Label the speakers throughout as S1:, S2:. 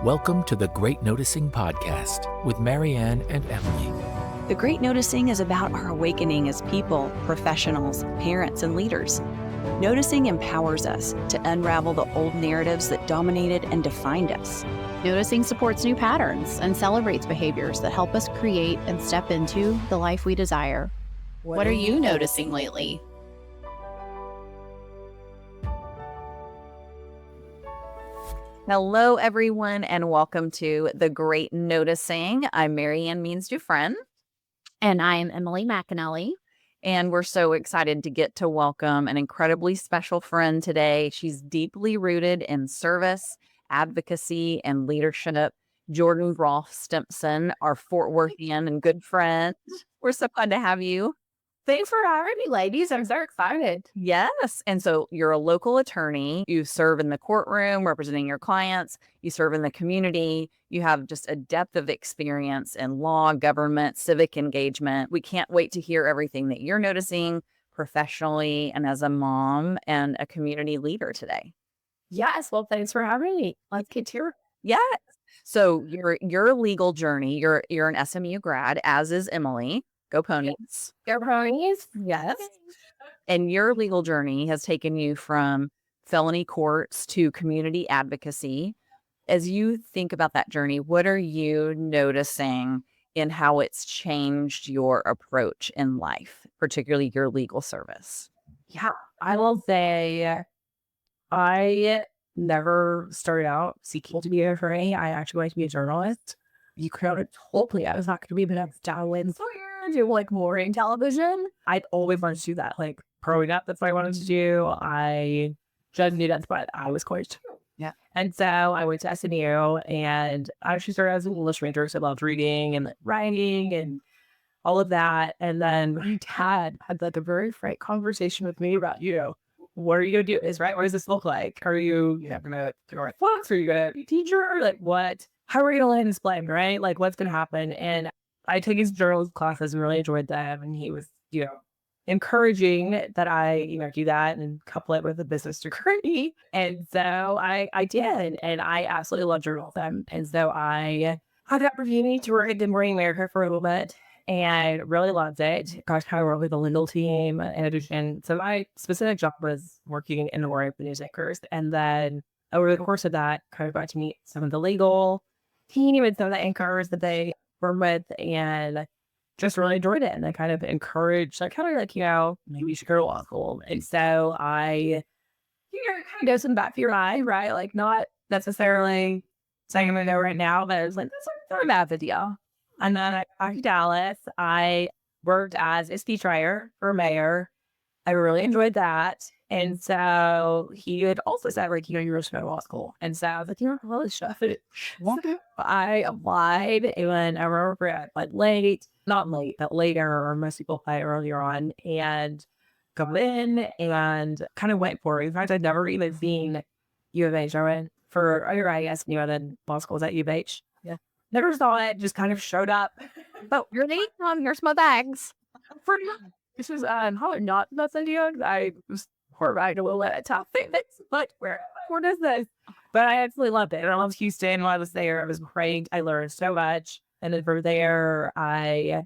S1: Welcome to the Great Noticing Podcast with Marianne and Emily.
S2: The Great Noticing is about our awakening as people, professionals, parents, and leaders. Noticing empowers us to unravel the old narratives that dominated and defined us.
S3: Noticing supports new patterns and celebrates behaviors that help us create and step into the life we desire. What are you noticing lately?
S4: Hello, everyone, and welcome to The Great Noticing. I'm Marianne Means Dufresne.
S3: And I'm Emily McAnally.
S4: And we're so excited to get to welcome an incredibly special friend today. She's deeply rooted in service, advocacy, and leadership. Jordan Rolfe Stimpson, our Fort Worthian and good friend. We're so glad to have you.
S5: Thanks for having me, ladies. I'm so excited.
S4: Yes. And so you're a local attorney. You serve in the courtroom representing your clients. You serve in the community. You have just a depth of experience in law, government, civic engagement. We can't wait to hear everything that you're noticing professionally and as a mom and a community leader today.
S5: Yes. Well, thanks for having me. Let's get to it.
S4: Yes. So your legal journey, you're an SMU grad, as is Emily. Go Ponies.
S5: Go Ponies. Yes.
S4: And your legal journey has taken you from felony courts to community advocacy. As you think about that journey, what are you noticing in how it's changed your approach in life, particularly your legal service?
S5: Yeah. I will say I never started out seeking to be an attorney. I actually wanted to be a journalist. You could have told me I was not going to be a downwind lawyer, do like morning television. I'd always wanted to do that. Like growing up, that's what I wanted to do. I just knew that's what I was going to do.
S4: Yeah.
S5: And so I went to SNU and I actually started as an English major. So I loved reading and writing and all of that. And then my dad had like a very frank conversation with me about, what are you going to do? What does this look like? Are you going to write books? Are you going to be a teacher? Like what? How are we going to land this blame, right? Like what's going to happen? And I took his journalism classes and really enjoyed them. And he was, encouraging that I, do that and couple it with a business degree. And so I did. And I absolutely loved journalism. And so I had the opportunity to work at Good Morning America for a little bit and really loved it. Got to work with the legal team in addition. So my specific job was working in the world of the news anchors. And then over the course of that, kind of got to meet some of the legal team and some of the anchors that they were with and just really enjoyed it. And I kind of encouraged, maybe you should go to law school. And so I, kind of did some back for your eye, right? Like not necessarily saying I'm going to know right now, but I was like, that's not a bad idea. And then I got to Dallas. I worked as a speechwriter for mayor. I really enjoyed that. And so he had also said, you're going to go to law school. And so I was like, all this stuff. So I applied and I remember not late, but later, or most people apply earlier on, and come in and kind of went for it. In fact, I'd never even seen U of H. I went for undergrad, and then law school was at U of H. Yeah. Never saw it, just kind of showed up.
S3: But you're late. Here's my bags.
S5: This was probably not Los Angeles. I was horrified a little at a top thing. That's like, where is this? But I absolutely loved it. And I loved Houston while I was there. It was great. I learned so much. And then from there, I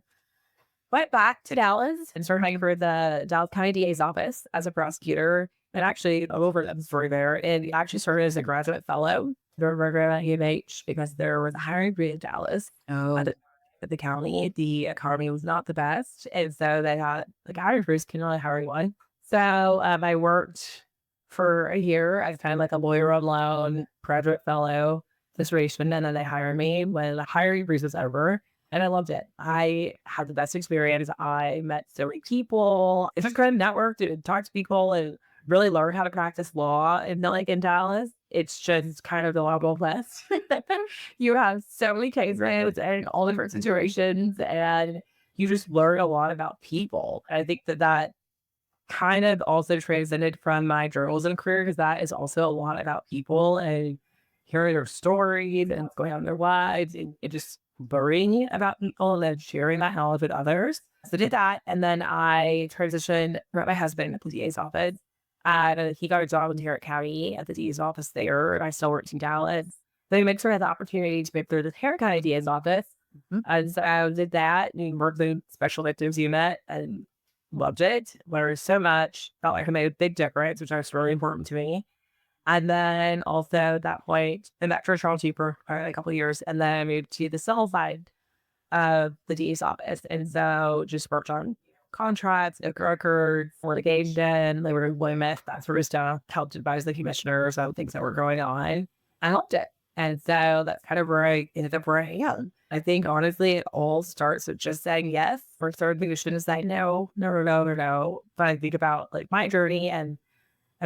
S5: went back to Dallas and started working for the Dallas County DA's office as a prosecutor. And actually, over that story there, and actually started as a graduate fellow at UMH because there was a hiring freeze in Dallas. At the county, the economy was not the best. And so they had hiring freeze, can only hire one. So I worked for a year as kind of like a lawyer on loan, graduate fellow situation. And then they hired me when the hiring freeze was over. And I loved it. I had the best experience. I met so many people. It's just kind of networked and talked to people and really learned how to practice law. And not like in Dallas, it's just kind of the Wild West. You have so many cases and all different situations, and you just learn a lot about people. And I think that kind of also transcended from my journalism career because that is also a lot about people and hearing their stories and what's going on in their lives and just learning about people and then sharing that knowledge with others. So I did that. And then I transitioned with my husband at the DA's office. And he got a job in Tarrant County at the DA's office there. And I still worked in Dallas. they make sure I had the opportunity to make through this haircut ideas office. And so I did that and worked in special victims unit and loved it. Learned so much. Felt like I made a big difference, which was really important to me. And then also at that point, and back to Charles for a couple of years, and then I moved to the civil side of the DA's office. And so just worked on contracts, records, litigation, labor employment, that sort of stuff, helped advise the commissioners on things that were going on. I loved it. And so that's kind of where I ended up where I am. I think honestly, it all starts with just saying yes. Or third thing, you shouldn't say no. But I think about like my journey and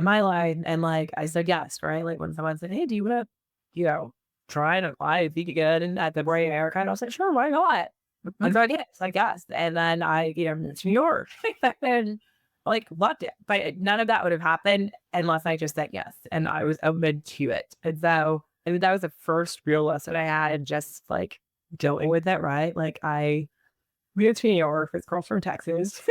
S5: my life, and like I said yes, right? Like when someone said, "Hey, do you want to, try and apply if you get in at the Bray America?" And I was like, "Sure, why not?" And so I did, like yes. And then I, moved to New York, and like loved it. But none of that would have happened unless I just said yes, and I was open to it. And so I mean, that was the first real lesson I had, and just like dealing with it, right? Like I moved to New York, this girl from Texas,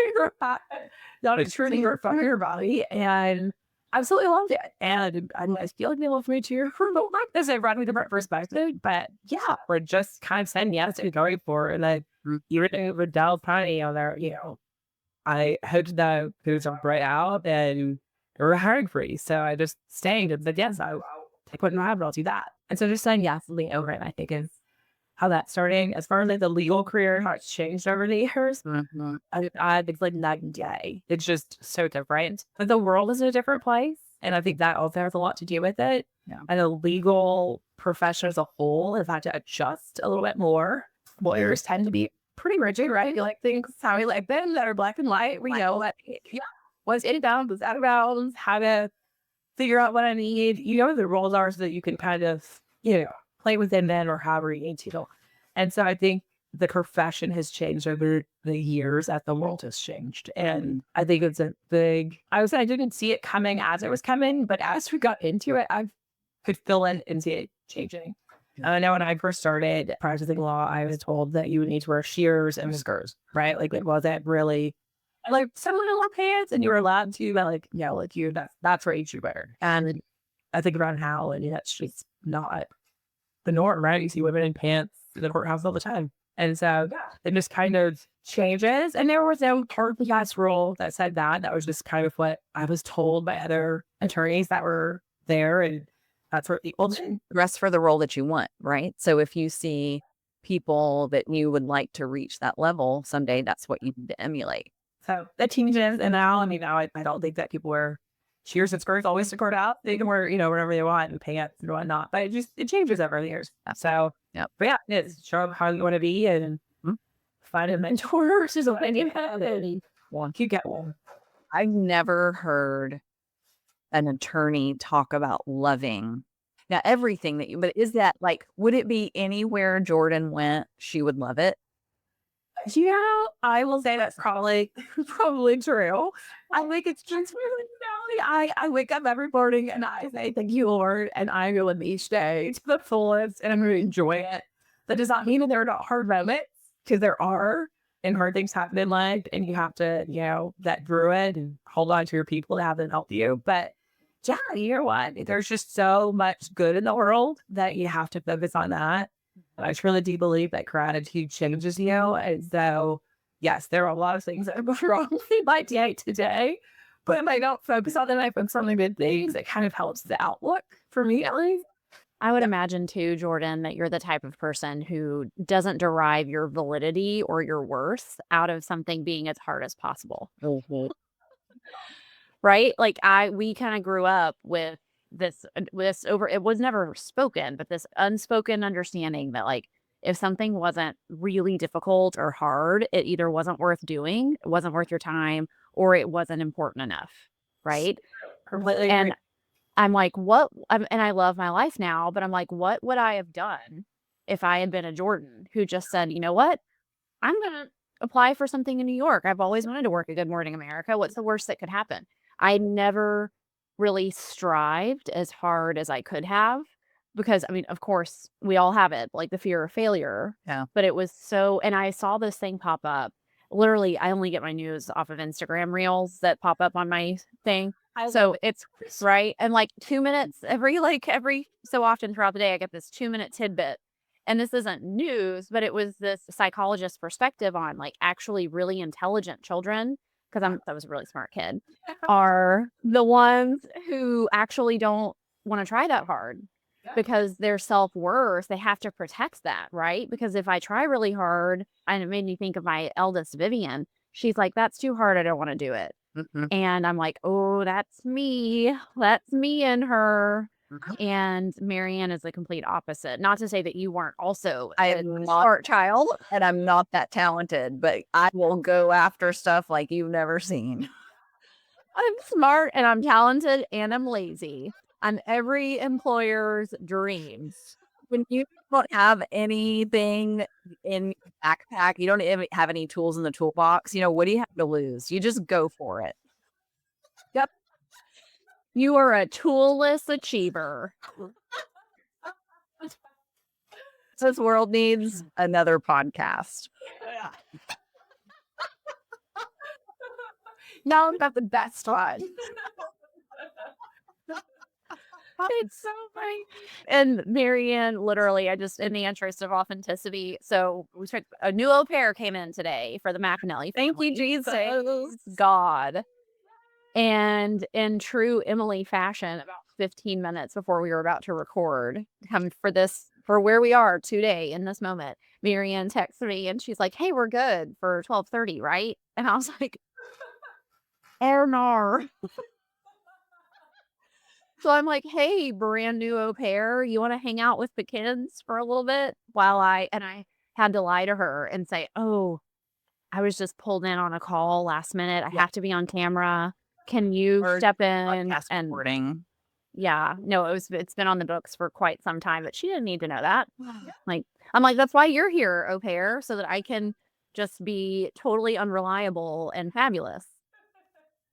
S5: not a true New York fucking her body, and absolutely loved it. And I feel like they love me too. Like this, I brought me different perspective, but yeah, we're just kind of saying yes and going for it. And then even with Dallas County on there, I hoped that things would break out and they were hiring free. So I just stayed and said, yes, I'll take what I have and I'll do that. And so just saying yes and being over it, I think is how that's starting. As far as like the legal career, how it's changed over the years, I think it's like night and day. It's just so different. But the world is in a different place. And I think that also has a lot to do with it. Yeah. And the legal profession as a whole has had to adjust a little bit more. Lawyers tend to be pretty rigid, right? You like things how we like them that are black and white. We know that what's in bounds, what's out of bounds, how to figure out what I need. The rules are so that you can kind of, play within them or however you need to. And so I think the profession has changed over the years as the world has changed. And I think it's a big, I would say I didn't see it coming as it was coming, but as we got into it, I could feel it and see it changing. I know when I first started practicing law, I was told that you would need to wear shears and whiskers, right? Like it wasn't really like someone in pants and you were allowed to, but like, that's what you should wear. And I think around how, and that's just not the norm, right? You see women in pants in the courthouse all the time. And so it just kind of changes. And there was no hard and fast rule that said that. That was just kind of what I was told by other attorneys that were there. And that's what people
S4: dress for the role that you want, right? So if you see people that you would like to reach that level someday, that's what you need to emulate.
S5: So that changes. And now, I don't think that people wear shears and skirts always to court out. They can wear, whatever they want and pants and whatnot. But it changes over the years. So, but yeah, it's show them how you want to be and find a mentor is what I need to have and you get one.
S4: I've never heard an attorney talk about loving. Now, everything but is that like, would it be anywhere Jordan went, she would love it?
S5: I will say that's probably true. I think it's just really I wake up every morning and I say, thank you, Lord, and I go in each day to the fullest and I'm going to enjoy it. That does not mean that there are not hard moments, because there are, and hard things happen in life and you have to, that through it and hold on to your people to have them help you. But yeah, you know what? There's just so much good in the world that you have to focus on that. I truly do believe that gratitude changes you. And so, yes, there are a lot of things that are wrong in my day today, but if I don't focus on them, I focus on the good things. It kind of helps the outlook for me, at least.
S3: I would imagine too, Jordan, that you're the type of person who doesn't derive your validity or your worth out of something being as hard as possible. Right? Like we kind of grew up with this over, it was never spoken, but this unspoken understanding that like, if something wasn't really difficult or hard, it either wasn't worth doing, it wasn't worth your time, or it wasn't important enough. Right.
S5: Completely
S3: and
S5: agree.
S3: I'm like, and I love my life now, but I'm like, what would I have done if I had been a Jordan who just said, you know what, I'm going to apply for something in New York. I've always wanted to work at Good Morning America. What's the worst that could happen? I never really strived as hard as I could have, because of course we all have it, like the fear of failure.
S4: Yeah.
S3: But it was so, and I saw this thing pop up. Literally, I only get my news off of Instagram reels that pop up on my thing. So it's right. And like 2 minutes every so often throughout the day, I get this 2 minute tidbit. And this isn't news, but it was this psychologist's perspective on like actually really intelligent children, because I was a really smart kid, are the ones who actually don't want to try that hard because their self-worth, they have to protect that, right? Because if I try really hard, and it made me think of my eldest Vivian, she's like, that's too hard. I don't want to do it. And I'm like, oh, that's me. That's me in her. And Marianne is the complete opposite. Not to say that you weren't also
S4: I
S3: a
S4: am not
S3: smart child.
S4: and I'm not that talented, but I will go after stuff like you've never seen.
S3: I'm smart and I'm talented and I'm lazy. I'm every employer's dreams.
S4: When you don't have anything in your backpack, you don't even have any tools in the toolbox, what do you have to lose? You just go for it.
S3: Yep. You are a toolless achiever.
S4: This world needs another podcast.
S3: Now I've got the best one. It's so funny. And Marianne, literally, I just, in the interest of authenticity, so a new au pair came in today for the McAnally.
S4: Thank you, Jesus.
S3: God. And in true Emily fashion, about 15 minutes before we were about to record, for where we are today in this moment, Marianne texts me and she's like, hey, we're good for 12:30, right? And I was like, Ernar. So I'm like, hey, brand new au pair, you want to hang out with the kids for a little bit? And I had to lie to her and say, oh, I was just pulled in on a call last minute. I have to be on camera. Can you step in and
S4: recording?
S3: Yeah, no, it's been on the books for quite some time, but she didn't need to know that. Like, I'm like, that's why you're here, au pair, so that I can just be totally unreliable and fabulous.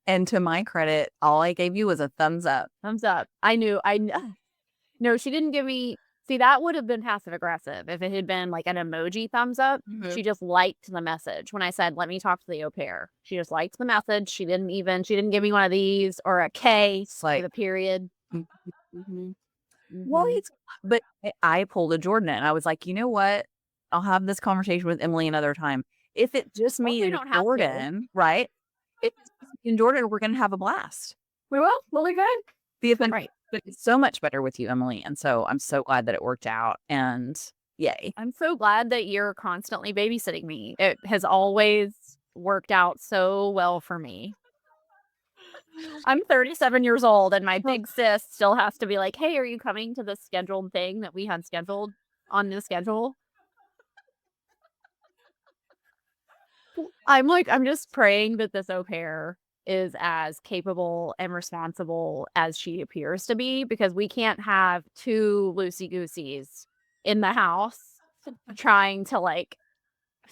S4: And to my credit, all I gave you was a thumbs up.
S3: Thumbs up. No, she didn't give me. See, that would have been passive aggressive if it had been like an emoji thumbs up. She just liked the message when I said, let me talk to the au pair. She just liked the message. She didn't give me one of these or a K, like the period.
S4: Well, but I pulled a Jordan and I was like, you know what? I'll have this conversation with Emily another time. If it's just me and Jordan, right? If it's in Jordan, we're going to have a blast.
S3: We will. We'll be good.
S4: Right. But it's so much better with you, Emily. And so I'm so glad that it worked out. And yay.
S3: I'm so glad that you're constantly babysitting me. It has always worked out so well for me. I'm 37 years old and my big sis still has to be like, hey, are you coming to the scheduled thing that we had scheduled on the schedule? I'm just praying that this au pair is as capable and responsible as she appears to be, because we can't have two loosey-gooseys in the house trying to like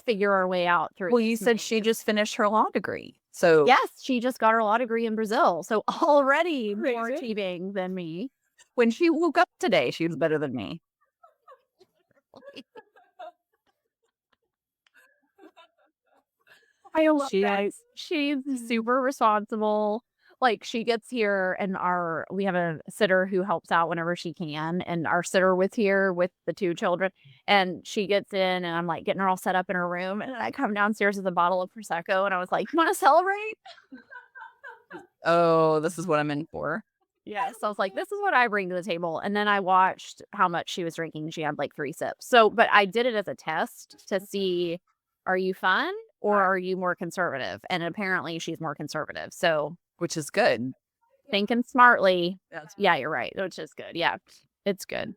S3: figure our way out through.
S4: Well, you said she just finished her law degree. So
S3: yes, she just got her law degree in Brazil. So already more achieving than me.
S4: When she woke up today, she was better than me.
S3: I love that. She's super responsible. Like, she gets here and we have a sitter who helps out whenever she can. And our sitter was here with the two children. And she gets in and I'm like getting her all set up in her room. And then I come downstairs with a bottle of Prosecco and I was like, you want to celebrate?
S4: Oh, this is what I'm in for.
S3: Yes. So I was like, this is what I bring to the table. And then I watched how much she was drinking. She had like 3 sips. So, but I did it as a test to see, are you fun or are you more conservative? And apparently she's more conservative. So,
S4: which is good.
S3: Thinking smartly. Yeah, you're right. Which is good. Yeah, it's good.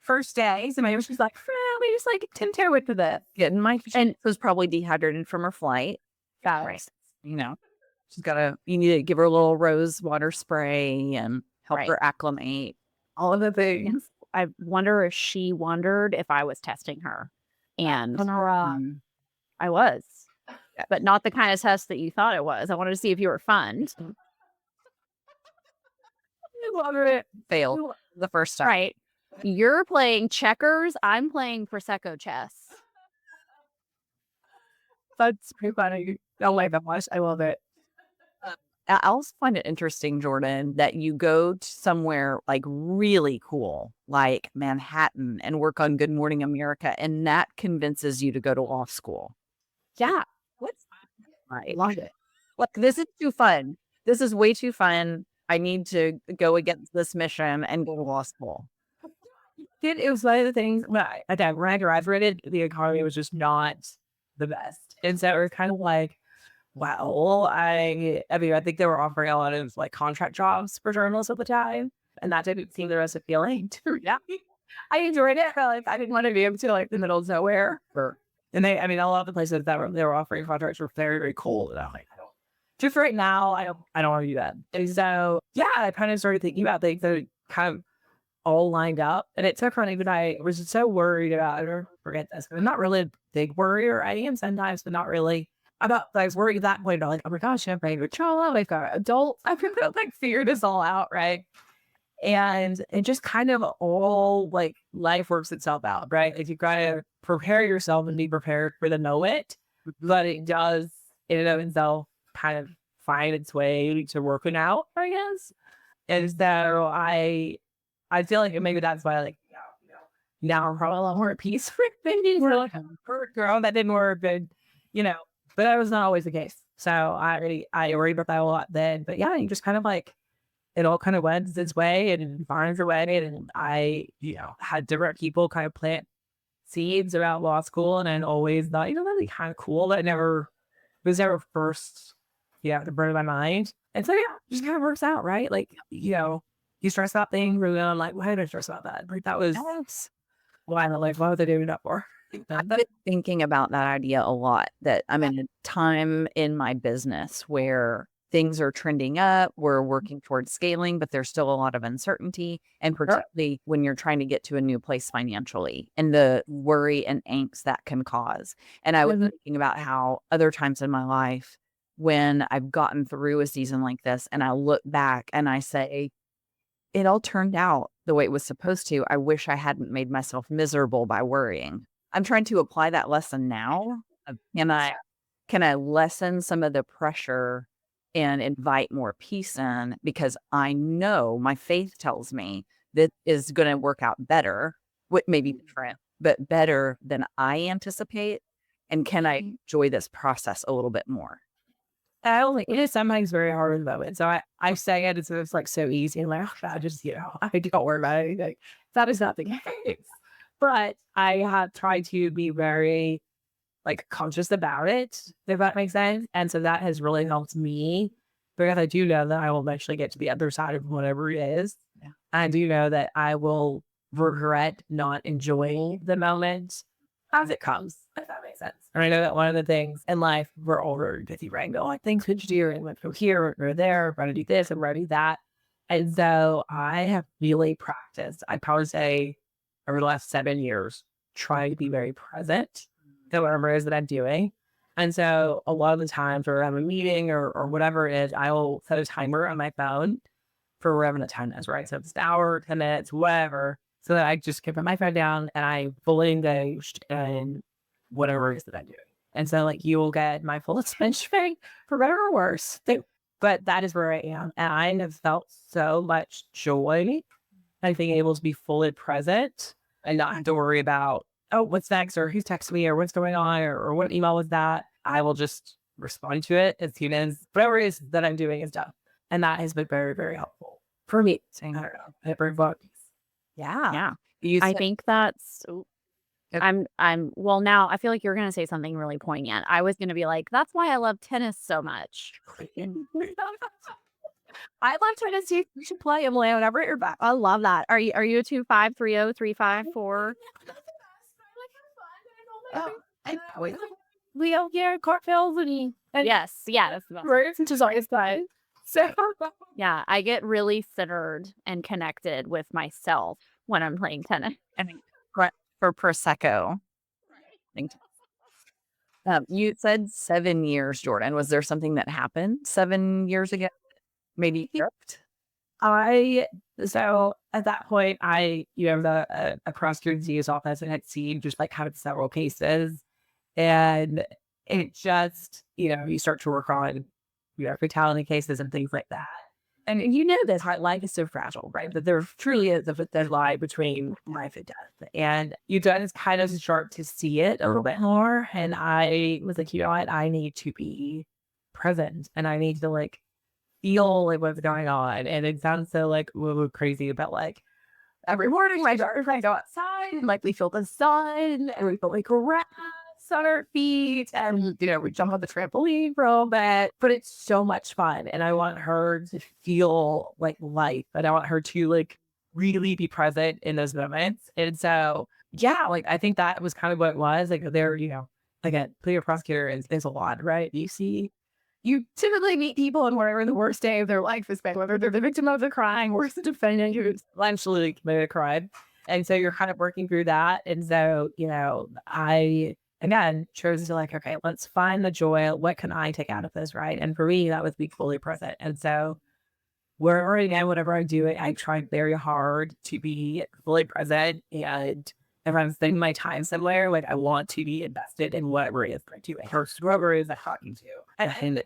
S5: First day, so maybe she's like, we just like tiptoe into this.
S4: Getting and was probably dehydrated from her flight.
S3: Right.
S4: She's you need to give her a little rose water spray and help her acclimate. All of the things.
S3: I wonder if she wondered if I was testing her. And I was. But not the kind of test that you thought it was. I wanted to see if you were fun.
S4: Failed the first time.
S3: Right. You're playing checkers. I'm playing Prosecco chess.
S5: That's pretty funny. I like that much. I love it.
S4: I also find it interesting, Jordan, that you go to somewhere like really cool, like Manhattan, and work on Good Morning America, and that convinces you to go to law school.
S5: Yeah.
S4: What's right?
S5: Love it.
S4: Like, this is too fun. This is way too fun. I need to go against this mission and go to law school.
S5: It was one of the things when I graduated, the economy was just not the best. And so it was kind of like, wow, I mean, I think they were offering a lot of like contract jobs for journalists at the time. And that didn't seem the most appealing to me. I enjoyed it, but like, I didn't want to be able to like the middle of nowhere. And I mean, a lot of the places that they were offering contracts were very, very cold. And I'm like, just right now, I don't want to do that. And so, yeah, I kind of started thinking about things that kind of all lined up. And it took funny, but I was so worried about, or forget this, but not really a big worrier. I am sometimes, but not really. I was worried at that point, like, oh my gosh, I'm ready to child, I've got adult. I'm going to like figure this all out, right? And it just kind of all like life works itself out, right? Like you got to prepare yourself and be prepared for the moment, but it does in and of itself kind of find its way to working out, I guess. And so I feel like maybe that's why, like, now I'm probably a lot more at peace with things. We're like, girl, that didn't work, good, but that was not always the case. So I worried about that a lot then. But yeah, you just kind of like, it all kind of went its way and finds your way. And I, had different people kind of plant seeds about law school. And I always thought, that'd be kind of cool. That was never first, the burn of my mind. And so, yeah, it just kind of works out, right? Like, you stress about things, really, I'm like, why did I stress about that? Like, that was why I'm like, what was I doing that for?
S4: I've been thinking about that idea a lot, that I'm in a time in my business where things are trending up, we're working towards scaling, but there's still a lot of uncertainty. And particularly when you're trying to get to a new place financially and the worry and angst that can cause. And I was thinking about how other times in my life, when I've gotten through a season like this and I look back and I say, it all turned out the way it was supposed to. I wish I hadn't made myself miserable by worrying. I'm trying to apply that lesson now. Can I lessen some of the pressure and invite more peace in, because I know my faith tells me that is going to work out better, what may be different, but better than I anticipate. And can I enjoy this process a little bit more?
S5: It is sometimes very hard in the moment. So I say it as if it's like so easy and like, I just, I don't worry about anything. That is not the case. But I have tried to be very like conscious about it, if that makes sense. And so that has really helped me, because I do know that I will eventually get to the other side of whatever it is. Yeah. I do know that I will regret not enjoying the moment as it comes, if that makes sense. And I know that one of the things in life, we're all very busy, right? Go, like, things could do, and went from here or there, we're going to do this and we're going to do that. And so I have really practiced, I'd probably say over the last 7 years, trying to be very present to whatever it is that I'm doing. And so a lot of the times where I'm a meeting or whatever it is, I will set a timer on my phone for whatever the time is, right? So if it's an hour, 10 minutes, whatever, so that I just can put my phone down and I'm fully engaged in whatever it is that I'm doing. And so like you will get my full attention for better or worse. But that is where I am. And I have felt so much joy by being able to be fully present and not have to worry about, oh, what's next, or who's texting me, or what's going on, or what email was that. I will just respond to it as soon as whatever it is that I'm doing is done. And that has been very, very helpful for me. I don't know. It brings books.
S4: Yeah.
S3: I think that's, well, now I feel like you're going to say something really poignant. I was going to be like, that's why I love tennis so much.
S5: I love tennis. You should play them whenever you're back.
S3: I love that. Are you a 2-5, 3-0, 3-5, 4?
S5: We all get cartwheels and
S3: yes, that's the best.
S5: which is always fun. So
S3: yeah, I get really centered and connected with myself when I'm playing tennis.
S4: I think for Prosecco. You said 7 years, Jordan. Was there something that happened 7 years ago? Maybe tripped?
S5: So at that point, a prosecutor's office and had seen just like kind of several cases. And it just, you start to work on, fatality cases and things like that. And this, how life is so fragile, right? That there truly is a thin line between life and death. And you just kind of start to see it a little bit more. And I was like, you know what? I need to be present and I need to like feel like what's going on. And it sounds so like crazy, but like every morning my daughter and I go outside and like we feel the sun and we feel like grass on our feet and we jump on the trampoline for a little bit, but it's so much fun and I want her to feel like life and I want her to like really be present in those moments. And so yeah, like I think that was kind of what it was like there, again, being a prosecutor is a lot, right? You typically meet people and whatever the worst day of their life is, whether they're the victim of the crime or the defendant who's allegedly committed a crime. And so you're kind of working through that. And so, I, again, chose to like, okay, let's find the joy. What can I take out of this, right? And for me, that was be fully present. And so whatever I'm doing, I try very hard to be fully present. And if I'm spending my time somewhere, like I want to be invested in whatever it is I'm doing or whoever it is I'm talking to. And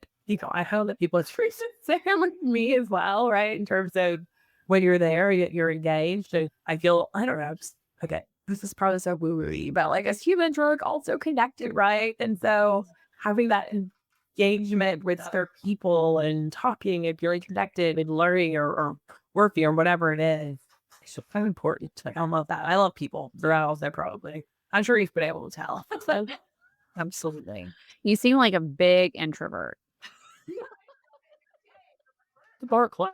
S5: I hope that people experience the same with me as well, right? In terms of when you're there, you're engaged. And I feel, I don't know, just, okay, this is probably so woo-woo-y, but like as humans, we're like also connected, right? And so having that engagement with other people and talking and feeling connected and learning or working or whatever it is, it's so important. Like, I love that. I love people. They're also probably. I'm sure you've been able to tell.
S4: Absolutely.
S3: You seem like a big introvert.
S5: The bar class.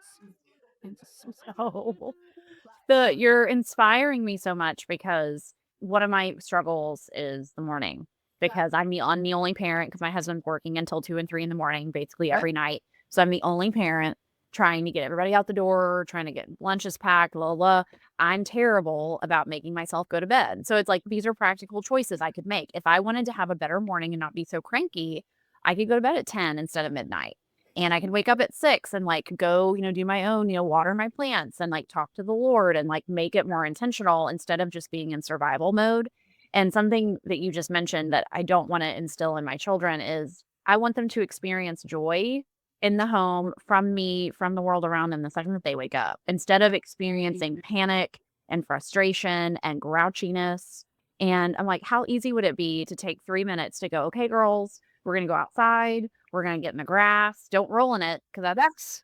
S3: So you're inspiring me so much because one of my struggles is the morning because I'm the only parent because my husband's working until 2 and 3 in the morning, basically every night. So I'm the only parent trying to get everybody out the door, trying to get lunches packed, blah, blah. I'm terrible about making myself go to bed. So it's like, these are practical choices I could make. If I wanted to have a better morning and not be so cranky, I could go to bed at 10 instead of midnight. And I could wake up at 6 and like go, do my own, water my plants and like talk to the Lord and like make it more intentional instead of just being in survival mode. And something that you just mentioned that I don't want to instill in my children is I want them to experience joy in the home from me, from the world around them the second that they wake up, instead of experiencing panic and frustration and grouchiness. And I'm like, how easy would it be to take 3 minutes to go, okay, girls, we're going to go outside. We're going to get in the grass. Don't roll in it because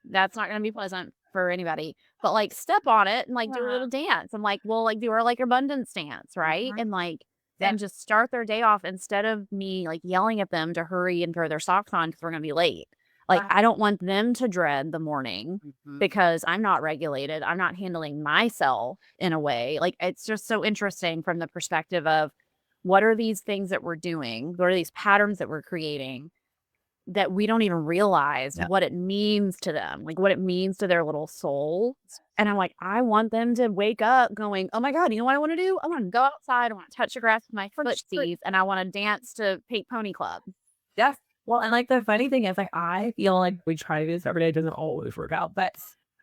S3: that's not going to be pleasant for anybody. But like step on it and like do a little dance. And like, we'll like do our like abundance dance, right? And like then just start their day off instead of me like yelling at them to hurry and throw their socks on because we're going to be late. Like, I don't want them to dread the morning because I'm not regulated. I'm not handling myself in a way. Like, it's just so interesting from the perspective of what are these things that we're doing? What are these patterns that we're creating that we don't even realize what it means to them, like what it means to their little soul. And I'm like, I want them to wake up going, oh my God, you know what I want to do? I want to go outside. I want to touch the grass with my footsies and I want to dance to Pink Pony Club.
S5: Yes. Well, and like the funny thing is, like, I feel like we try this every day. It doesn't always work out, but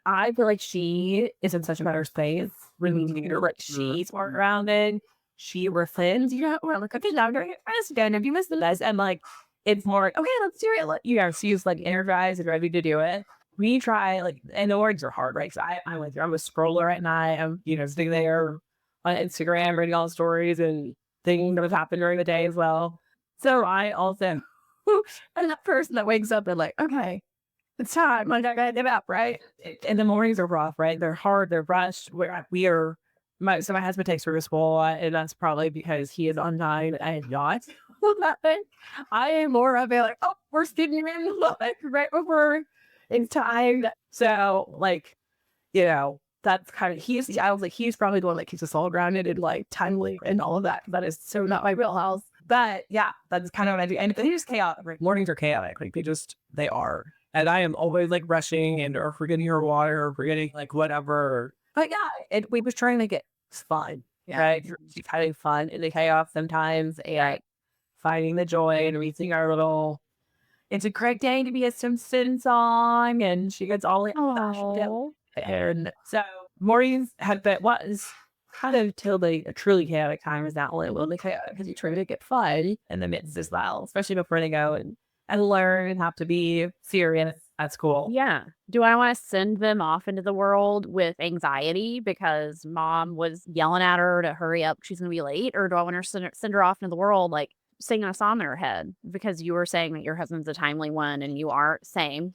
S5: I feel like she is in such a better space. Really, like she's more grounded. She reflects, we're like, okay, now I'm going to get rest again. If you miss the list, and like, it's more like, okay, let's do it. She's like energized and ready to do it. We try, like, and the words are hard, right? So I'm a scroller at night. I'm, sitting there on Instagram, reading all the stories and things that have happened during the day as well. So I also. And that person that wakes up and like, okay, it's time. I gotta get up, right? And the mornings are rough, right? They're hard, they're rushed. So my husband takes her to school, and that's probably because he is on time and I am not. I am more of a like, oh, we're sitting in like right before it's time. So like, that's kind of I was like, he's probably the one that keeps us all grounded and like timely and all of that. That is so not my wheelhouse. But yeah, that's kind of what I do. And they're just chaotic. Like, mornings are chaotic. Like they are. And I am always like rushing or forgetting her water or forgetting like whatever. But yeah, we was trying to get fun. Right? She's having fun in the chaos sometimes and finding the joy and reaching our little, it's a great day to be a Simpson song. And she gets all like, and so mornings kind of till the truly chaotic time is not only will be chaotic because you try to get fun in the midst as well, especially before they go and learn and have to be serious at school.
S3: Yeah. Do I want to send them off into the world with anxiety because mom was yelling at her to hurry up, she's going to be late? Or do I want to send her off into the world like singing a song in her head because you were saying that your husband's a timely one and you are? Same.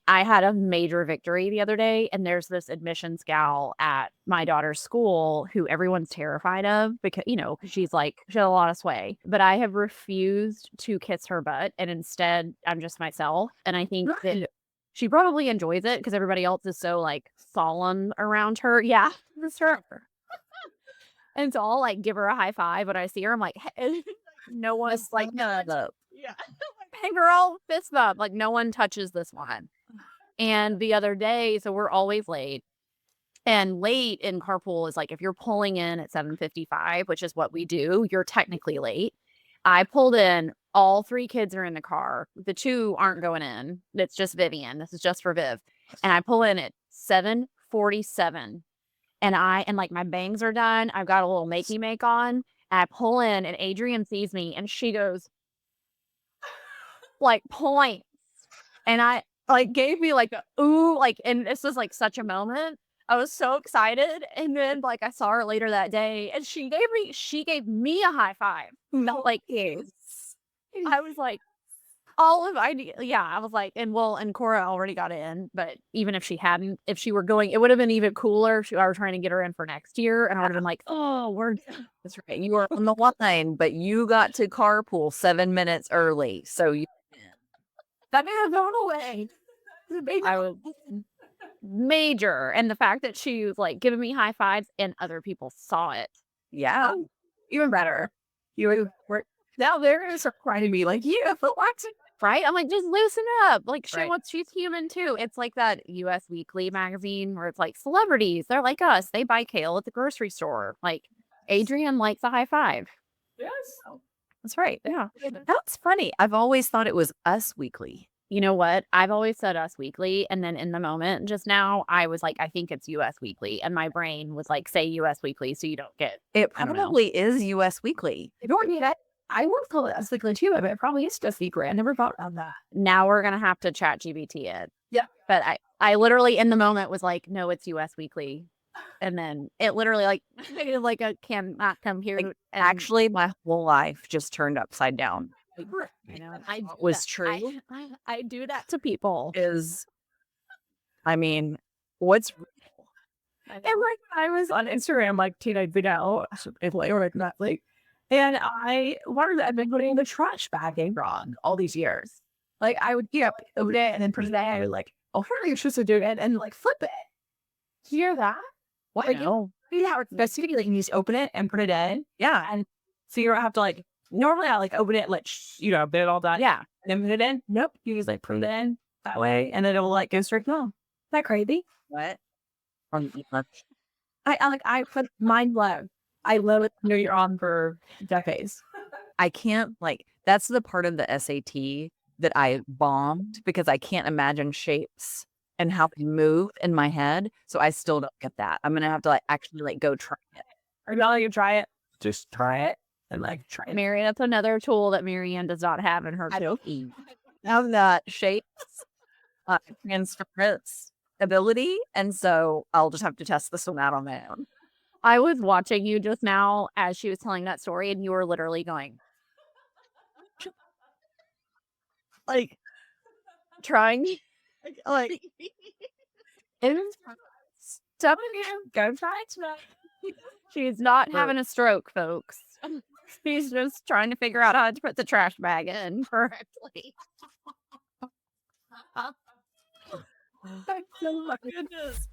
S3: I had a major victory the other day, and there's this admissions gal at my daughter's school who everyone's terrified of because, she has a lot of sway. But I have refused to kiss her butt, and instead I'm just myself. And I think that she probably enjoys it because everybody else is so solemn around her. Yeah, it's her. And so I'll give her a high five when I see her. I'm like, hey, no one's
S4: Yeah.
S3: hey girl, fist bump. No one touches this one. And the other day, so we're always late. And late in carpool is if you're pulling in at 7:55, which is what we do, you're technically late. I pulled in, all 3 kids are in the car. The 2 aren't going in. It's just Vivian. This is just for Viv. And I pull in at 7:47. And my bangs are done. I've got a little makey make on. And I pull in and Adrian sees me and she goes, points. And I gave me a ooh, and this was such a moment. I was so excited. And then I saw her later that day and she gave me a high five.
S5: Yes.
S3: I was all of I was and Cora already got in, but even if she hadn't, if she were going, it would have been even cooler if I were trying to get her in for next year. And I would have been oh,
S4: That's right. You were on the line, but you got to carpool 7 minutes early. So you
S3: that may have gone away. I was major. And the fact that she was giving me high fives and other people saw it.
S4: Yeah.
S5: Even better. You were now there is crying to me yeah, but what's it?
S3: Right? I'm just loosen up.
S4: Right.
S3: She's human too. It's like that US Weekly magazine where it's celebrities. They're like us. They buy kale at the grocery store. Adrian likes a high five.
S5: Yes.
S3: That's right. Yeah.
S4: That's funny. I've always thought it was Us Weekly.
S3: You know what? I've always said Us Weekly. And then in the moment just now, I was I think it's US Weekly. And my brain was say US Weekly so you don't get.
S4: It probably is US Weekly.
S5: You don't need that. I would call it Us Weekly too, but it probably is just secret. I never thought of that.
S3: Now we're going to have to chat GBT it.
S5: Yeah.
S3: But I literally in the moment was no, it's US Weekly. And then it literally a cannot come here. And
S4: Actually, my whole life just turned upside down.
S3: I know. I
S4: was true.
S3: I do that to people.
S4: What's
S5: And I was on Instagram teenage video or not and I've been putting the trash bagging wrong all these years. I would get up, open it, and then put it in. I would what are you supposed to do? And flip it. Do you hear that?
S4: what?
S5: You know how it's best to do? You just open it and put it in.
S4: Yeah.
S5: And so you don't have to normally I open it, let get it all done.
S3: Yeah.
S5: And then put it in. Nope. You just put it in that way, and then it will go straight home. Is that crazy?
S4: What?
S5: I put mind blown. I love it. You're on for decades.
S4: I can't that's the part of the SAT that I bombed because I can't imagine shapes and how they move in my head. So I still don't get that. I'm gonna have to actually go try it.
S5: Are you going to try it? Just try it and try it.
S3: Mary, that's another tool that Marianne does not have in her toolkit.
S4: Have that shapes transference ability, and so I'll just have to test this one out on my own.
S3: I was watching you just now as she was telling that story, and you were literally going, trying,
S5: Stop again. Go try it tonight.
S3: She's not having a stroke, folks. She's just trying to figure out how to put the trash bag in correctly.
S5: Oh my goodness.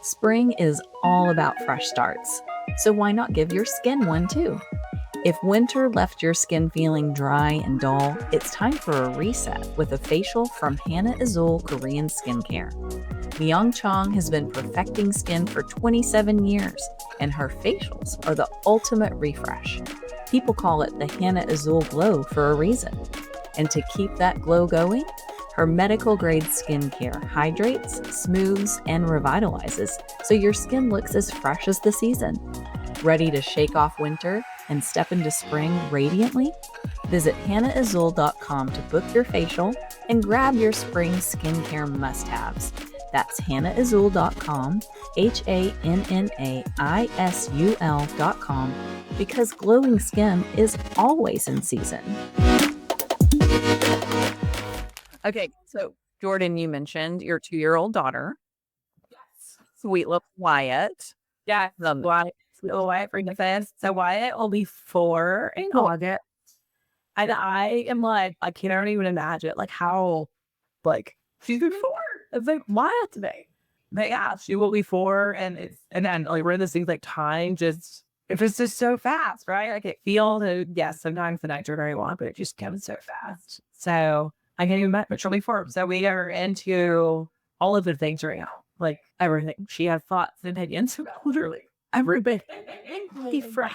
S4: Spring is all about fresh starts, so why not give your skin one too? If winter left your skin feeling dry and dull, it's time for a reset with a facial from Hannah Azul Korean Skincare. Myung Chong has been perfecting skin for 27 years, and her facials are the ultimate refresh. People call it the Hannah Azul Glow for a reason. And to keep that glow going,
S2: Her medical grade skincare hydrates, smooths, and revitalizes so your skin looks as fresh as the season. Ready to shake off winter and step into spring radiantly? Visit hannahazul.com to book your facial and grab your spring skincare must-haves. That's hannahazul.com, HANNAISUL.com, because glowing skin is always in season.
S4: Okay, so Jordan, you mentioned your 2-year-old daughter. Yes. Sweet little Wyatt.
S5: Yeah, Wyatt. Little Wyatt for defense. So Wyatt will be 4 in August. And I am like, I can't even imagine like how, like, she's been 4. It's like wild to me. But yeah, she will be 4, and then like we're in this thing like time just, if it's just so fast, right? Like it feels, yes, sometimes the nights are very long, but it just comes so fast. So I can't even imagine, but she'll be 4. So we are into all of the things right now, like everything. She has thoughts and opinions about literally everything. From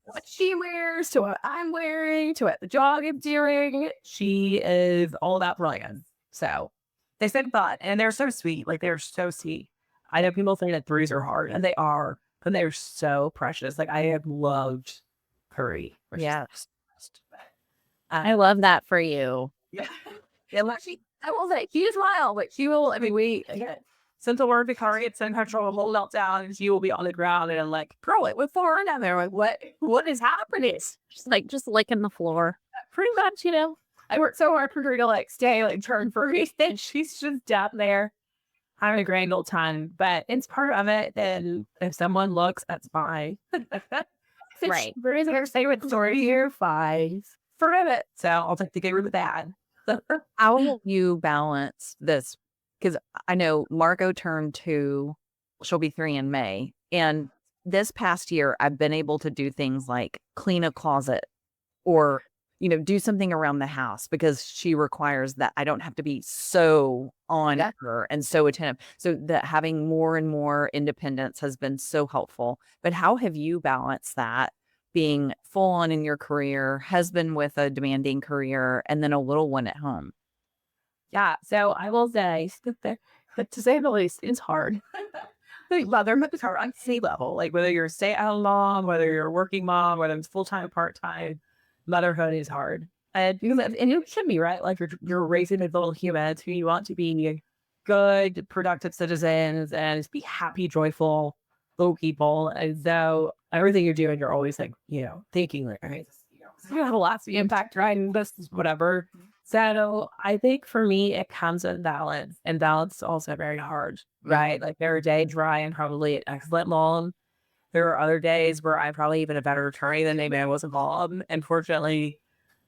S5: what she wears to what I'm wearing to what the dog is doing. She is all about brilliance. So they said thought, and they're so sweet. Like they're so sweet. I know people think that 3s are hard, and they are, but they're so precious. Like I have loved Curry.
S4: Yeah.
S3: I love that for you.
S5: Yeah. Yeah, like I will say, she is wild, but she will, I mean, again, sent the word to Curry, it's sent her to a whole meltdown, and she will be on the ground, and I'm like, throw it with 4 down there. Like, what is happening?
S3: Just licking the floor.
S5: Pretty much, I worked so hard for her to like stay, like turn furry, and she's just down there having a grand old time. But it's part of it, and if someone looks, that's fine.
S3: Right.
S5: There is her favorite story here, 5. Forgive it. So I'll take the good with the bad.
S4: How will you balance this? Because I know Margot turned 2, she'll be 3 in May. And this past year, I've been able to do things like clean a closet or, do something around the house because she requires that I don't have to be so on her and so attentive. So that having more and more independence has been so helpful. But how have you balanced that? Being full on in your career, husband with a demanding career, and then a little one at home.
S5: Yeah, so I will say, to say the least, it's hard. Motherhood is hard on any level. Like whether you're a stay-at-home mom, whether you're a working mom, whether it's full-time, part-time, motherhood is hard. And you should be, right? Like you're raising little humans who you want to be good, productive citizens and just be happy, joyful little people. And so everything you're doing, you're always like, thinking like, all right, you have a lasting impact, right? And this is whatever. So I think for me, it comes with balance, and balance is also very hard, right? Like there are days where I am probably an excellent mom. There are other days where I'm probably even a better attorney than maybe I was a mom. And fortunately,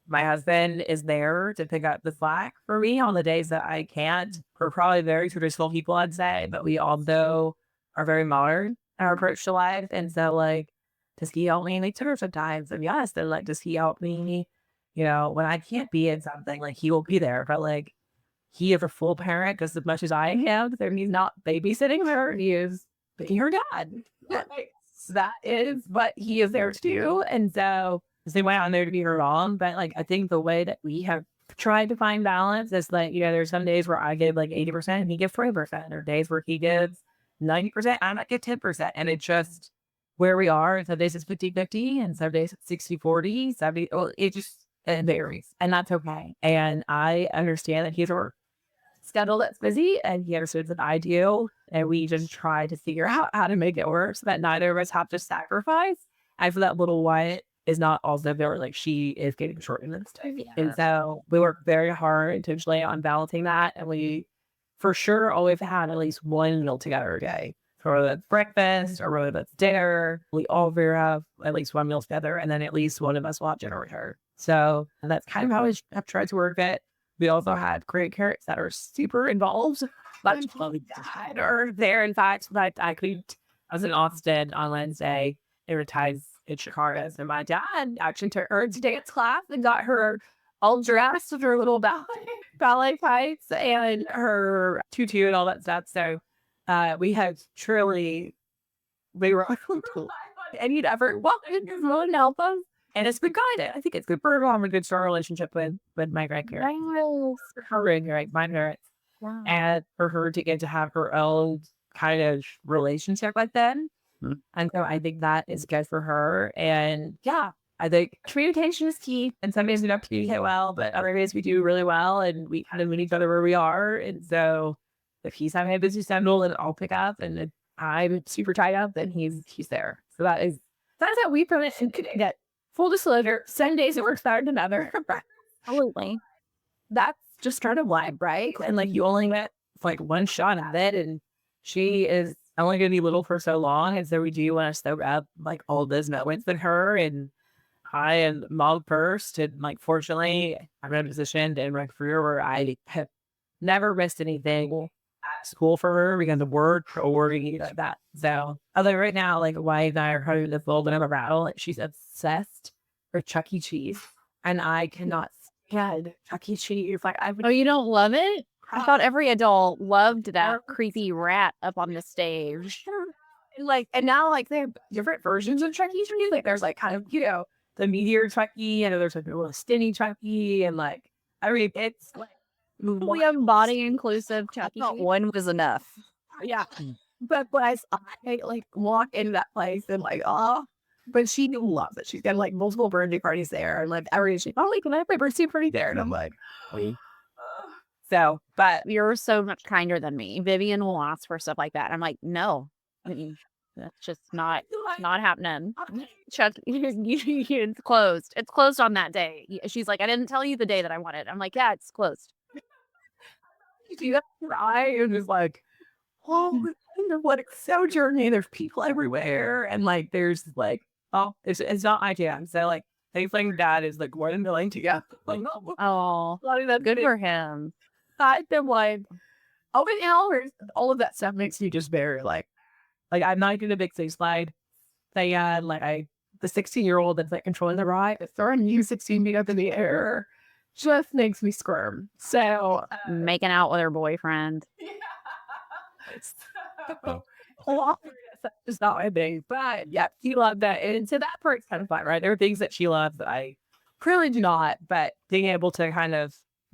S5: my husband is there to pick up the slack for me on the days that I can't. We're probably very traditional people, I'd say, but we also are very modern in our approach to life. And so like, does he help me in each other sometimes? And yes, then like, does he help me? When I can't be in something, like he will be there, but like he is a full parent just as much as I am. So he's not babysitting her. He is being her dad. That is, but he is there too. And so the same way I'm there to be her mom. But like, I think the way that we have tried to find balance is like, there's some days where I give like 80% and he gives 20%. Or days where he gives 90%, I might get 10%. And it's just where we are. Some days it's 50-50 and some days it's 60-40, 70. Well, it varies, and that's okay. And I understand that he's a schedule that's busy, and he understands that I do. And we just try to figure out how to make it work so that neither of us have to sacrifice. And for that little Wyatt is not also there, like she is getting short in this time. Yeah. And so we work very hard intentionally on balancing that. And we for sure always had at least one meal together a day. So whether that's breakfast or whether that's dinner, we all have at least one meal together, and then at least one of us will have dinner with her. So that's kind of how I have tried to work it. We also had grandparents that are super involved. Lots of lovely dad are there. In fact, I was in Austin on Wednesday. They were tied in Chicago. So my dad actually took her to dance class and got her all dressed with her little ballet tights and her tutu and all that stuff. So we had truly, we were and you'd ever walk in and help us. And it's been good. I think it's good for her. I have a good strong relationship with my grandparents, her and my parents, and for her to get to have her own kind of relationship with them. And so I think that is good for her. And yeah, I think communication is key. And some days we don't communicate well, but other days we do really well, and we kind of meet each other where we are. And so if he's having a busy schedule, then I'll pick up, and if I'm super tied up, then he's there. So that's how we prevent and get full disclosure. Some days it works better than others.
S3: Absolutely.
S5: That's just kind of life, right? And like you only get like one shot at it, and she is only going to be little for so long, and so we do want to soak up like all those moments with her. And I am mom first, and like fortunately, I'm in a position in my career where I have never missed anything at school for her because of work or anything like that. So, although right now, like Wyatt and I are having this little bit of a battle, and she's obsessed with Chuck E. Cheese, and I cannot stand Chuck E. Cheese. Like I would.
S3: Oh, you don't love it? I thought every adult loved that creepy rat up on the stage.
S5: Like, and now like they have different versions of Chuck E. Cheese. Like there's like kind of, the meteor Chuck E. and there's like a little skinny Chuck E. and like, I mean, it's like
S3: We have body inclusive Chuck E.
S4: Not one was enough.
S5: yeah. But I like walk into that place and like, but she loves it. She's got like multiple birthday parties there, and like every she's like, can I have my birthday party there? And I'm like, so, but
S3: You're so much kinder than me. Vivian will ask for stuff like that. I'm like, no, that's just not happening. Chuck, it's closed. It's closed on that day. She's like, I didn't tell you the day that I wanted. I'm like, yeah, it's closed.
S5: you see that cry and just like, what a sojourning. There's people everywhere, and like there's like, it's not my jam. So like, thankfully dad is like more than willing to go. Like,
S3: Oh, good for him.
S5: I've been like, but all of that stuff makes you just very like I'm not even a big thing slide. The 16-year-old that's like controlling the ride, it's throwing you 16 feet up in the air, just makes me squirm. So
S3: Making out with her boyfriend.
S5: it's just not my thing. But yeah, she loved that, and so that part's kind of fun, right? There are things that she loves that I really do not, but being able to kind of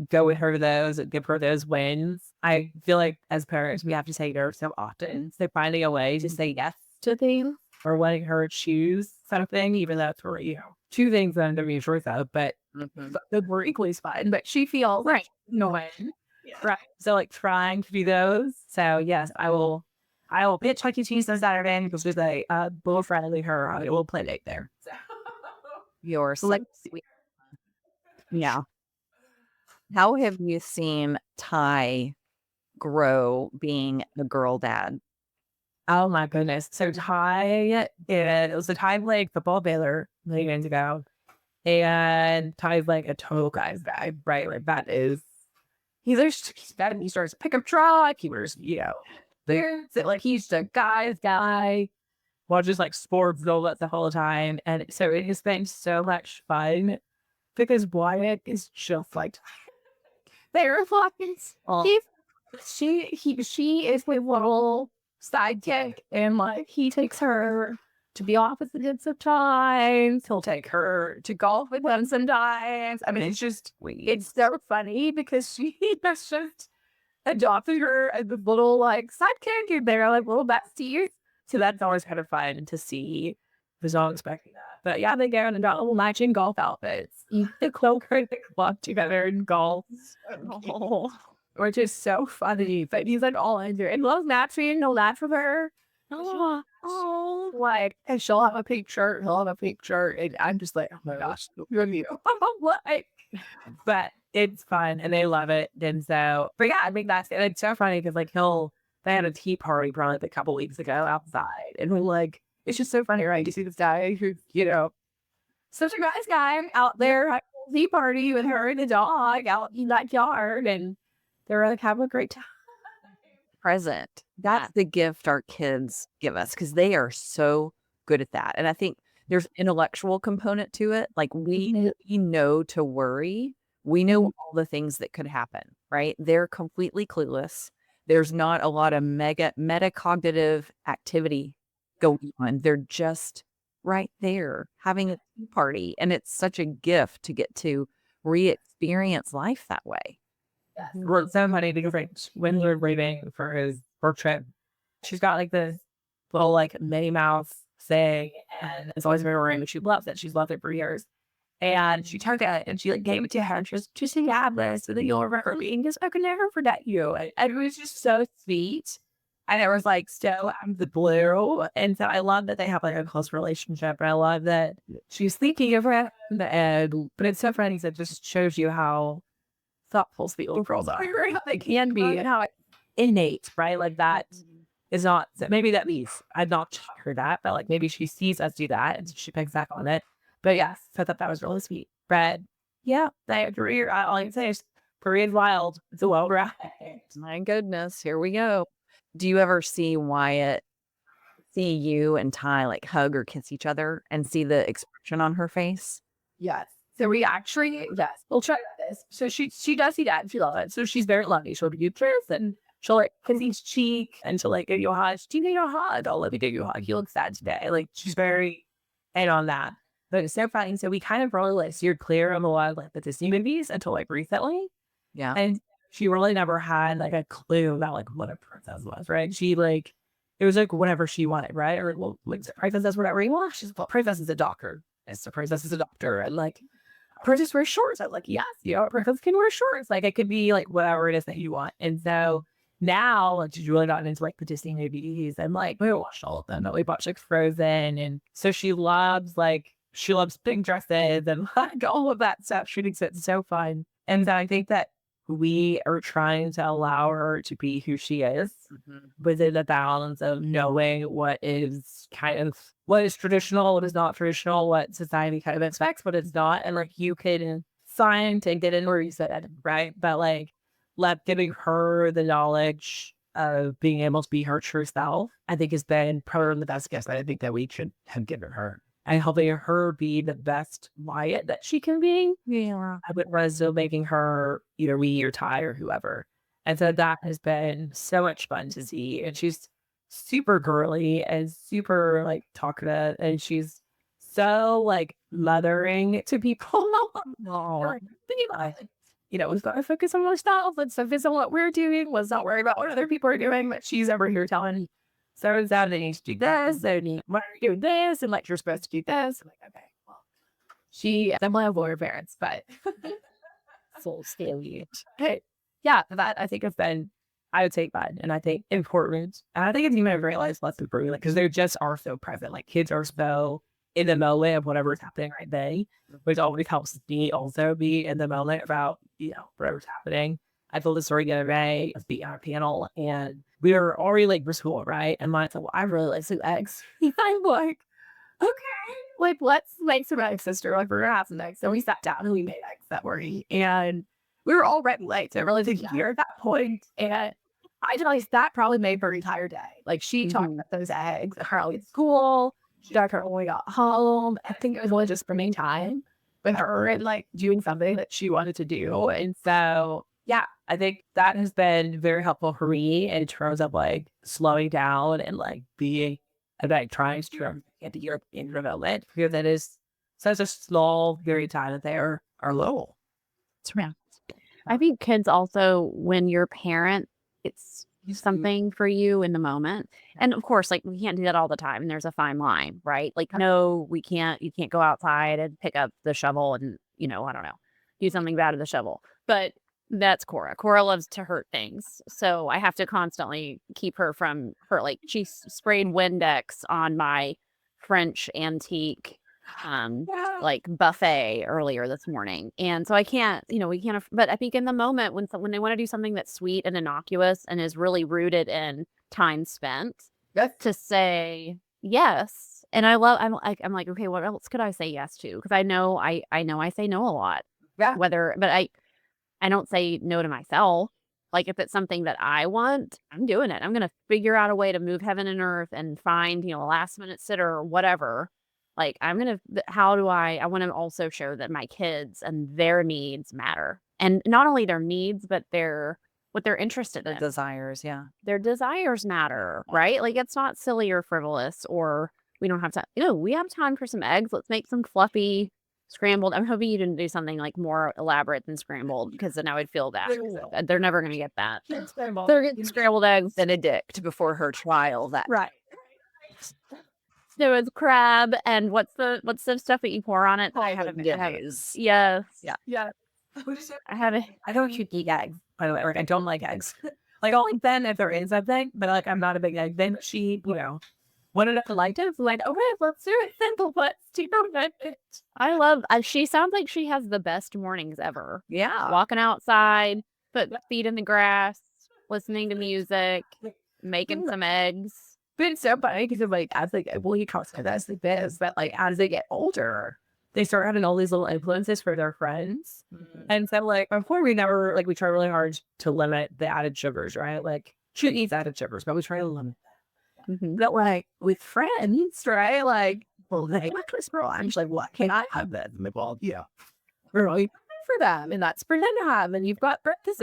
S5: go with her to those and give her those wins. I feel like as parents, we have to say no so often. So finding a way to say yes to things or letting her choose something, even though it's for, two things that I'm going to be sure of, but that were equally fine. But she feels
S3: Right.
S5: Right. So like trying to do those. So yes, I will pitch Chuck E. Cheese on Saturday because there's a little friendly her. I will play date there. So.
S4: You're so
S5: Like-
S4: sweet. Yeah. How have you seen Ty grow being a girl dad?
S5: Oh my goodness. So Ty, it was a Ty played football at Baylor many years ago. And Ty's like a total guy's guy, right? Like that is, he's bad. He starts a pickup truck. He wears, there. So like he's the guy's guy. Watches like sports all that the whole time. And so it has been so much fun because Wyatt is just like, they're fucking, she is my little sidekick, and like he takes her to the opposites of times. He'll take her to golf with him sometimes. I mean, it's so funny because she has just adopted her as a little like sidekick, and they're like little besties. So that's always kind of fun to see. I was not expecting that. But yeah, they go in and little matching golf outfits. The cloak and the club together in golf. Which is so funny. But he's like all into it. And loves matching. He'll laugh with her. Like, and she'll have a pink shirt. He'll have a pink shirt. And I'm just like, oh my gosh, you're you. Like, but it's fun and they love it. And so, but yeah, I mean, it's so funny because like they had a tea party probably like a couple weeks ago outside. And we're like, it's just so funny, right? To see this guy who, such a nice guy out there at a tea party with her and the dog out in that yard. And they're like having a great time.
S4: Present. That's the gift our kids give us because they are so good at that. And I think there's intellectual component to it. Like we know to worry. We know all the things that could happen, right? They're completely clueless. There's not a lot of metacognitive activity going on. They're just right there having a tea party. And it's such a gift to get to re-experience life that way.
S5: Well, it's so funny because like when we were waiting for his work trip, she's got like this little like Minnie Mouse thing, and it's always been wearing, but she loves it. She's loved it for years. And she took it and she like gave it to her and she was just have this so that you'll remember me and just I can never forget you. And it was just so sweet. And it was like so out of the blue. And so I love that they have like a close relationship. And I love that she's thinking of him. And but it's so funny because it just shows you how thoughtful sweet little girls are, how they can be, and how it's innate, right? Like that is not, maybe that means I've not taught her that, but like maybe she sees us do that and she picks back on it. But yes, so I thought that was really sweet. But yeah, that career, all I can say is Korean wild. It's a wild ride.
S4: My goodness, here we go. Do you ever see Wyatt, see you and Ty like hug or kiss each other and see the expression on her face?
S5: Yes. So we actually, yes, we'll try this. So she does see that and she loves it. So she's very lovely. She'll give you truth and she'll like kiss each cheek and she'll like give you a hug. Do you need a hug? Oh, let me give you a hug. You look sad today. Like she's very in on that. But it's so funny. So we kind of really like steered clear on a lot of like the Disney movies until like recently.
S4: Yeah.
S5: And she really never had like a clue about like what a princess was, right? She like, it was like whatever she wanted, right? Or well, like princess does whatever you want. She's like, well, princess is a doctor. It's a princess is a doctor. And like, princess wears shorts. I was like, yes, you know, a princess can wear shorts. Like it could be like whatever it is that you want. And so now like she's really gotten into like the Disney movies and like we watched all of them. But we watched like Frozen. And so she loves pink dresses and like all of that stuff. She thinks it's so fun. And so I think that we are trying to allow her to be who she is within the balance of knowing what is traditional, what is not traditional, what society kind of expects, what it's not. And like you can sign to get in where you said, right? But like giving her the knowledge of being able to be her true self, I think has been probably the best gift that I think that we should have given her. And helping her be the best Wyatt that she can be.
S4: Yeah.
S5: I would rather making her either me or Ty or whoever. And so that has been so much fun to see. And she's super girly and super like talkative. And she's so like mothering to people. You know, we've got to focus on ourselves. Let's focus on what we're doing. Let's not worry about what other people are doing. But she's over here telling so and so they need to do this. They need why are you doing this? And like you're supposed to do this. I'm like, okay, well, I'm one of her parents, but so scary. Hey, yeah, that I think has been, I would say fun and I think important. And I think it's even a very nice lesson for me, like because they just are so present. Like kids are so in the moment of whatever's happening right then, which always helps me also be in the moment about, you know, whatever's happening. I told the story the other day of being on a panel and we were already late for school, right? And mine said, well, I really like some eggs. I'm like, okay, like let's make some eggs, sister. Like we're gonna have some eggs. So we sat down and we made eggs that morning. And we were already late. So I really didn't hear at that point. And I realized that probably made her entire day. Like she talked about those eggs at her at school. She talked about when we got home. I think it was really just spending time with her and like doing something that she wanted to do. And so yeah, I think that has been very helpful for me in terms of like slowing down and like being and like trying to get to European development because that is such a small period of time that they are low.
S3: It's around. I think kids also, when you're a parent, it's something for you in the moment. And of course, like we can't do that all the time. And there's a fine line, right? Like, no, we can't, you can't go outside and pick up the shovel and, you know, I don't know, do something bad with the shovel. But that's Cora. Cora loves to hurt things. So I have to constantly keep her from hurt. Like she sprayed Windex on my French antique like buffet earlier this morning. And so I can't, you know, we can't, but I think in the moment when they want to do something that's sweet and innocuous and is really rooted in time spent, to say yes. And I'm like, okay, what else could I say yes to? Because I know I say no a lot.
S5: Yeah.
S3: But I don't say no to myself. Like if it's something that I want, I'm doing it. I'm going to figure out a way to move heaven and earth and find, you know, a last minute sitter or whatever. Like I want to also show that my kids and their needs matter. And not only their needs, but what they're interested in.
S4: Their desires, yeah.
S3: Their desires matter, right? Like it's not silly or frivolous or we don't have time. We have time for some eggs. Let's make some fluffy scrambled. I'm hoping you didn't do something like more elaborate than scrambled, because then I would feel bad. They're never going to get that. They're getting scrambled eggs.
S4: Benedict before her trial. That
S5: Right.
S3: So it's crab, and what's the stuff that you pour on it? I haven't.
S4: Yes.
S3: Yes.
S5: Yeah.
S3: I haven't.
S5: I don't eat eggs, by the way. Like, I don't like eggs. Like, I'll eat them if there is something, but like, I'm not a big egg. Then she, wanted to like it. Like, okay, let's do it. Simple, but
S3: I love. She sounds like she has the best mornings ever.
S4: Yeah.
S3: Walking outside, put feet in the grass, listening to music, making some eggs.
S5: But it's so funny because like as they get, well, you talk about that's the best, but like as they get older, they start having all these little influences for their friends. And so like before we try really hard to limit the added sugars, right? Like she eats added sugars, but we try to limit that. But like with friends, right? Like, well, they like this girl. I'm just like, what can I have that? Well, yeah. We're like for them, and that's for them to have, and you've got breakfast.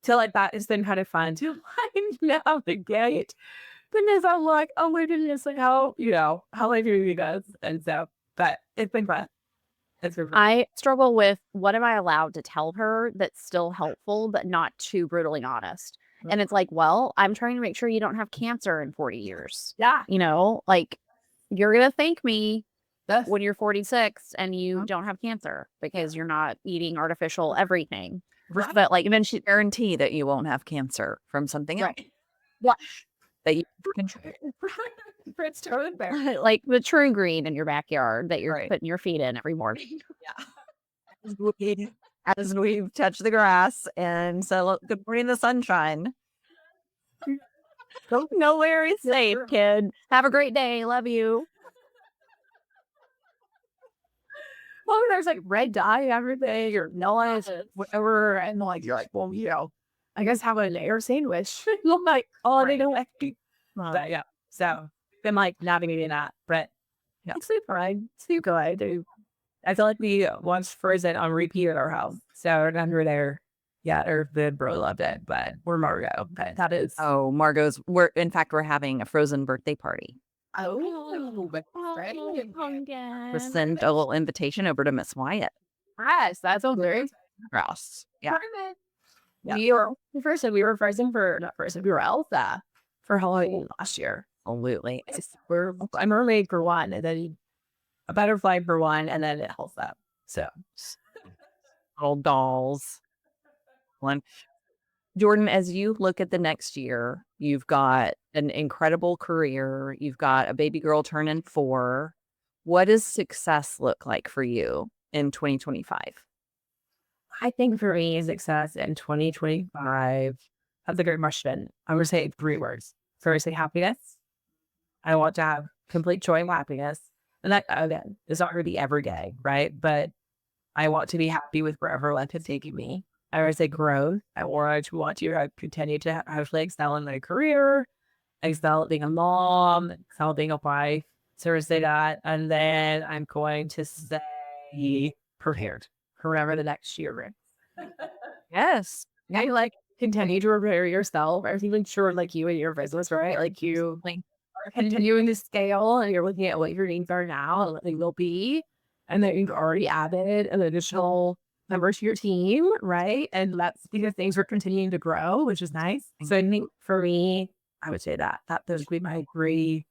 S5: So like that has been kind of fun to like navigate. But as I'm like, oh my goodness, like how I do you guys, and so, but it's been fun. It's been fun.
S3: I struggle with what am I allowed to tell her that's still helpful, but not too brutally honest. And it's like, well, I'm trying to make sure you don't have cancer in 40 years.
S5: Yeah.
S3: Like you're going to thank me when you're 46 and you don't have cancer because you're not eating artificial everything.
S4: Right.
S3: But like eventually
S4: Guarantee that you won't have cancer from something else.
S5: Right.
S3: Yeah.
S4: That you
S5: Fritz totally fair.
S3: like the true green in your backyard that you're
S4: Right.
S3: putting your feet in every morning.
S4: as we touch the grass and say, good morning, the sunshine.
S3: Go nowhere is safe, kid. Have a great day. Love you.
S5: Well, there's like red dye everything or no whatever, and like you're like, well, I guess have a layer sandwich. I'm like, oh, they don't actually. But yeah, so been like navigating that, but yeah, it's super fine. It's super good. I feel like we watched Frozen on repeat at our house, so we're never there. Yeah, or the bro loved it, but we're Margot. But that is
S4: We're having a Frozen birthday party.
S3: Pumpkin.
S4: We'll send a little invitation over to Miss Wyatt.
S5: yes, that's all very
S4: Ross. Yeah.
S5: Yeah. We were Frozen we were Elsa for Halloween last year.
S4: Absolutely.
S5: We're a mermaid for one, and then a butterfly for one, and then it holds up. So
S4: Little dolls. One. Jordan, as you look at the next year, you've got an incredible career. You've got a baby girl turning 4. What does success look like for you in 2025?
S5: I think for me, success in 2025, that's a great question. I'm going to say 3 words. Firstly, happiness. I want to have complete joy and happiness. And that, again, it's not going to be every day, right? But I want to be happy with wherever life is taking me. I would say growth. I want to continue to hopefully excel in my career, excel at being a mom, excel at being a wife, so to say that. And then I'm going to say prepared for whatever the next year brings.
S4: Yes.
S5: Yeah, you like continue to prepare yourself. I think sure, like you and your business, right? Like you are continuing to scale, and you're looking at what your needs are now and what they will be, and then you've already added an additional member to your team, right? And that's because things are continuing to grow, which is nice. So I think for me, I would say that those would be my 3.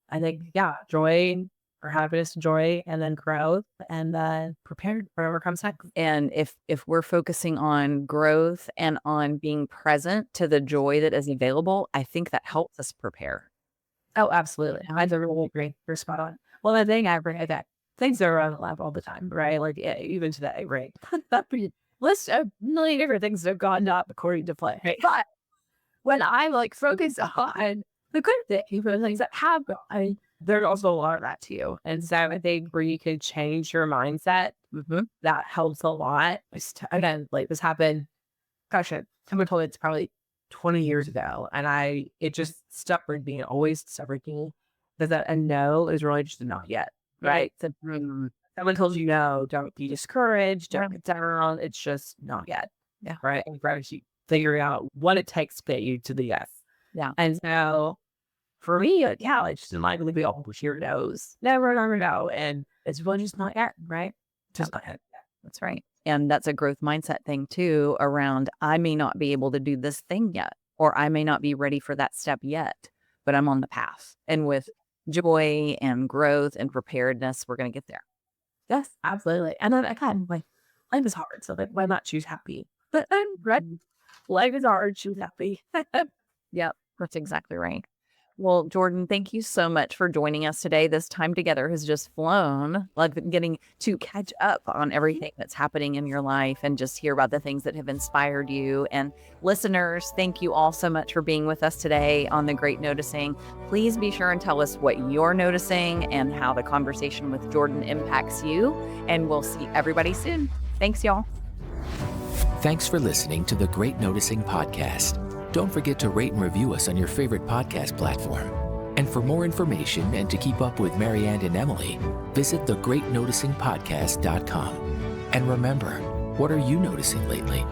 S5: I think, joy or happiness, joy, and then growth, and then prepared for whatever comes next.
S4: And if we're focusing on growth and on being present to the joy that is available, I think that helps us prepare.
S5: Oh, absolutely. That's a really great. You're spot on. Well, the thing I bring that things are around the lab all the time, right? Like even today, right? That list a million different things that have gone up according to plan. Right? But when I like focus on the good things, the things that have gone, there's also a lot of that too. And so I think where you can change your mindset, that helps a lot. Again, like this happened, gosh, someone told me it's probably 20 years ago, and it just stuck with me, always stuck with me. That a no is really just a not yet. Right. So, someone tells you no, don't be discouraged, don't get down. It's just not yet.
S4: Yeah.
S5: Right. And you figuring out what it takes to get you to the yes.
S4: Yeah.
S5: And so for me, yeah, it's just not going to be all here knows. Never know. And it's really just not yet, right? Just not yet.
S4: That's right. And that's a growth mindset thing too, around I may not be able to do this thing yet, or I may not be ready for that step yet, but I'm on the path. And with joy and growth and preparedness, we're going to get there.
S5: Yes, absolutely. And then again, like, life is hard. So like, why not choose happy? But I'm ready. Life is hard. Choose happy.
S4: Yep, that's exactly right. Well, Jordan, thank you so much for joining us today. This time together has just flown, like getting to catch up on everything that's happening in your life and just hear about the things that have inspired you. And listeners, thank you all so much for being with us today on The Great Noticing. Please be sure and tell us what you're noticing and how the conversation with Jordan impacts you. And we'll see everybody soon. Thanks, y'all.
S1: Thanks for listening to the Great Noticing podcast. Don't forget to rate and review us on your favorite podcast platform. And for more information and to keep up with Marianne and Emily, visit thegreatnoticingpodcast.com. And remember, what are you noticing lately?